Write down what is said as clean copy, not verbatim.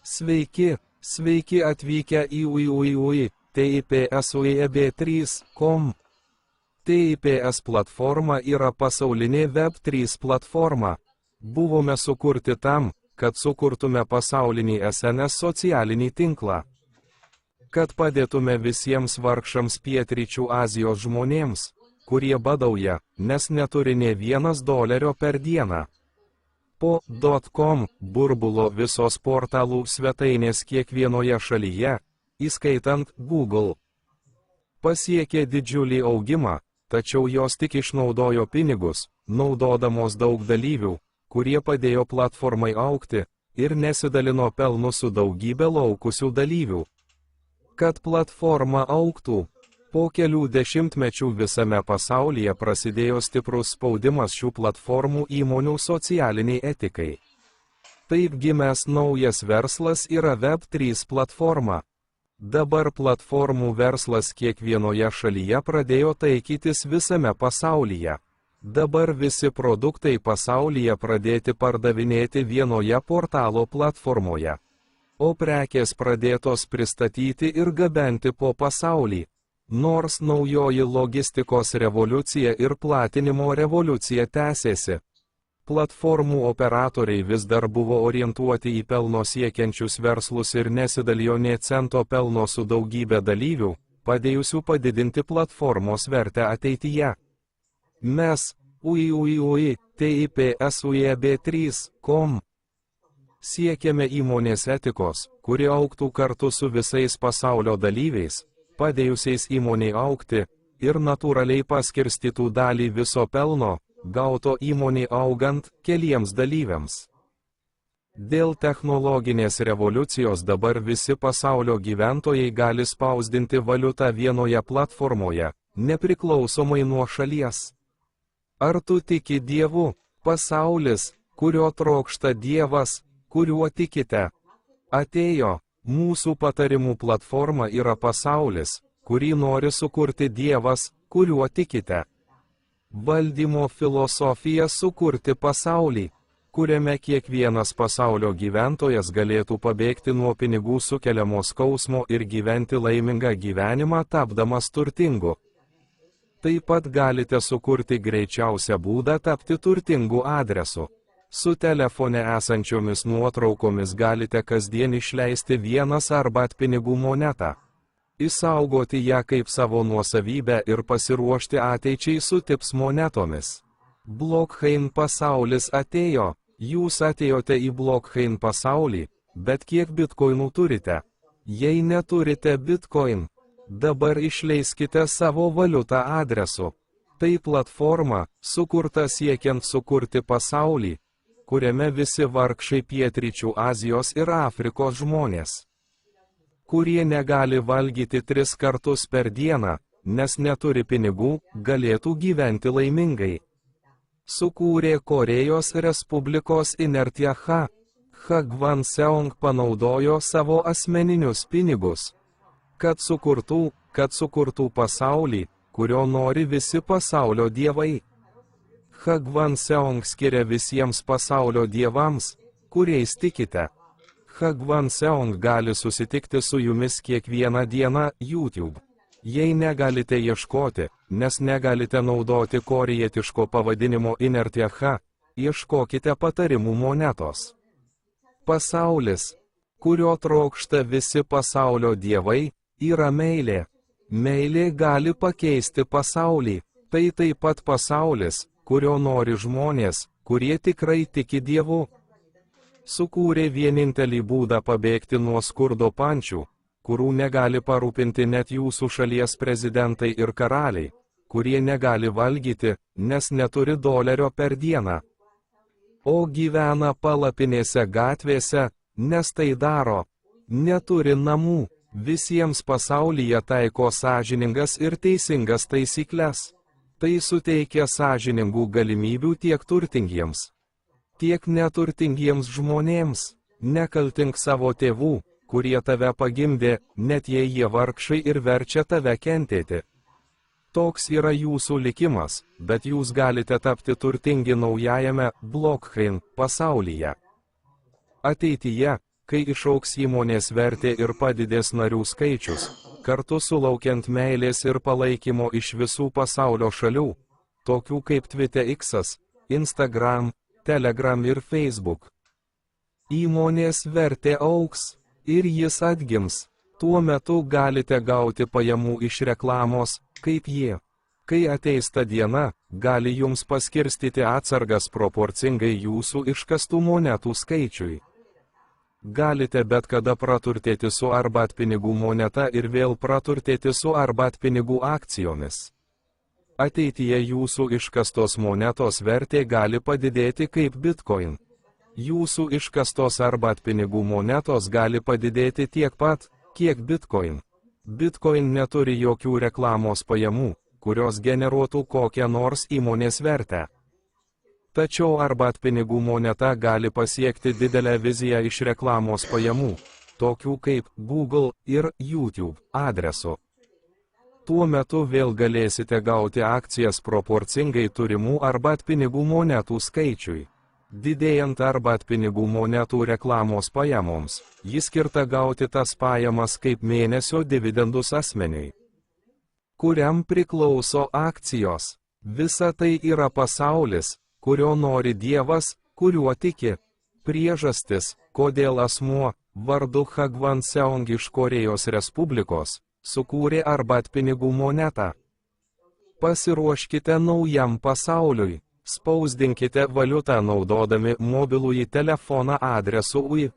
Sveiki atvykę į TIPS-UEB3.com. TIPS platforma yra pasaulinė Web3 platforma. Buvome sukurti tam, kad sukurtume pasaulinį SNS socialinį tinklą. Kad padėtume visiems vargšams Pietryčių Azijos žmonėms, kurie badauja, nes neturi nė $1 per dieną. Po .com burbulo visos portalų svetainės kiekvienoje šalyje, įskaitant Google, pasiekė didžiulį augimą, tačiau jos tik išnaudojo pinigus, naudodamos daug dalyvių, kurie padėjo platformai augti, ir nesidalino pelnu su daugybė laukusių dalyvių. Kad platforma augtų, po kelių dešimtmečių visame pasaulyje prasidėjo stiprus spaudimas šių platformų įmonių socialiniai etikai. Taip gimęs naujas verslas yra Web3 platforma. Dabar platformų verslas kiekvienoje šalyje pradėjo taikytis visame pasaulyje. Dabar visi produktai pasaulyje pradėti pardavinėti vienoje portalo platformoje, o prekės pradėtos pristatyti ir gabenti po pasaulį. Nors naujoji logistikos revoliucija ir platinimo revoliucija tęsėsi, platformų operatoriai vis dar buvo orientuoti į pelno siekiančius verslus ir nesidalijo nė cento pelno su daugybė dalyvių, padėjusių padidinti platformos vertę ateityje. Mes, TIPS-UEB3.com, siekiame įmonės etikos, kuri augtų kartu su visais pasaulio dalyviais, padėjusiais įmoniai augti, ir natūraliai paskirstytų dalį viso pelno, gauto įmoniai augant, keliems dalyviams. Dėl technologinės revoliucijos dabar visi pasaulio gyventojai gali spausdinti valiutą vienoje platformoje, nepriklausomai nuo šalies. Ar tu tiki Dievu? Pasaulis, kurio trokšta Dievas, kuriuo tikite, atėjo. Mūsų patarimų platforma yra pasaulis, kurį nori sukurti Dievas, kuriuo tikite. Valdymo filosofija sukurti pasaulį, kuriame kiekvienas pasaulio gyventojas galėtų pabėgti nuo pinigų sukeliamo skausmo ir gyventi laimingą gyvenimą tapdamas turtingu. Taip pat galite sukurti greičiausią būdą tapti turtingu adresu. Su telefone esančiomis nuotraukomis galite kasdien išleisti vienas arba pinigų monetą, išsaugoti ją kaip savo nuosavybę ir pasiruošti ateičiai su TIPS monetomis. Blockchain pasaulis atėjo, jūs atėjote į blockchain pasaulį, bet kiek bitkoinų turite? Jei neturite bitcoin, dabar išleiskite savo valiutą adresu. Tai platforma, sukurta siekiant sukurti pasaulį, kuriame visi vargšai Pietryčių Azijos ir Afrikos žmonės, kurie negali valgyti 3 kartus per dieną, nes neturi pinigų, galėtų gyventi laimingai. Sukūrė Korėjos Respublikos Inertia Hagvan Seong panaudojo savo asmeninius pinigus, kad sukurtų pasaulį, kurio nori visi pasaulio dievai. Hagvan Seong skiria visiems pasaulio dievams, kuriais tikite. Hagvan Seong gali susitikti su jumis kiekvieną dieną YouTube. Jei negalite ieškoti, nes negalite naudoti korėjietiško pavadinimo Inertia ieškokite patarimų monetos. Pasaulis, kurio trokšta visi pasaulio dievai, yra meilė. Meilė gali pakeisti pasaulį. Tai taip pat pasaulis, kurio nori žmonės, kurie tikrai tiki Dievu. Sukūrė vienintelį būdą pabėgti nuo skurdo pančių, kurių negali parūpinti net jūsų šalies prezidentai ir karaliai, kurie negali valgyti, nes neturi $1 per dieną. O gyvena palapinėse gatvėse, nes tai daro. Neturi namų, visiems pasaulyje taiko sąžiningas ir teisingas taisyklės. Tai suteikia sąžiningų galimybių tiek turtingiems, tiek neturtingiems žmonėms. Nekaltink savo tėvų, kurie tave pagimdė, net jei jie vargšai ir verčia tave kentėti. Toks yra jūsų likimas, bet jūs galite tapti turtingi naujajame blockchain pasaulyje. Ateityje, Kai išaugs įmonės vertė ir padidės narių skaičius, kartu sulaukiant meilės ir palaikymo iš visų pasaulio šalių, tokių kaip Twitter X, Instagram, Telegram ir Facebook. Įmonės vertė augs ir jis atgims. Tuo metu galite gauti pajamų iš reklamos, kaip jie. Kai ateis ta diena, gali jums paskirstyti atsargas proporcingai jūsų iškastų monetų skaičiui. Galite bet kada praturtėti su arbatpinigų moneta ir vėl praturtėti su arbatpinigų akcijomis. Ateityje jūsų iškastos monetos vertė gali padidėti kaip Bitcoin. Jūsų iškastos arbatpinigų monetos gali padidėti tiek pat, kiek Bitcoin. Bitcoin neturi jokių reklamos pajamų, kurios generuotų kokią nors įmonės vertę. Tačiau arbatpinigų moneta gali pasiekti didelę viziją iš reklamos pajamų, tokių kaip Google ir YouTube adresu. Tuo metu vėl galėsite gauti akcijas proporcingai turimų arbatpinigų monetų skaičiui. Didėjant arbatpinigų monetų reklamos pajamoms, ji skirta gauti tas pajamas kaip mėnesio dividendus asmeniui, kuriam priklauso akcijos. Visa tai yra pasaulis, kurio nori Dievas, kuriuo tiki. Priežastis, kodėl asmuo, vardu Hagvan Seong iš Korėjos Respublikos, sukūrė arbatpinigų monetą. Pasiruoškite naujam pasauliui. Spausdinkite valiutą naudodami mobilųjį telefoną adresu UI.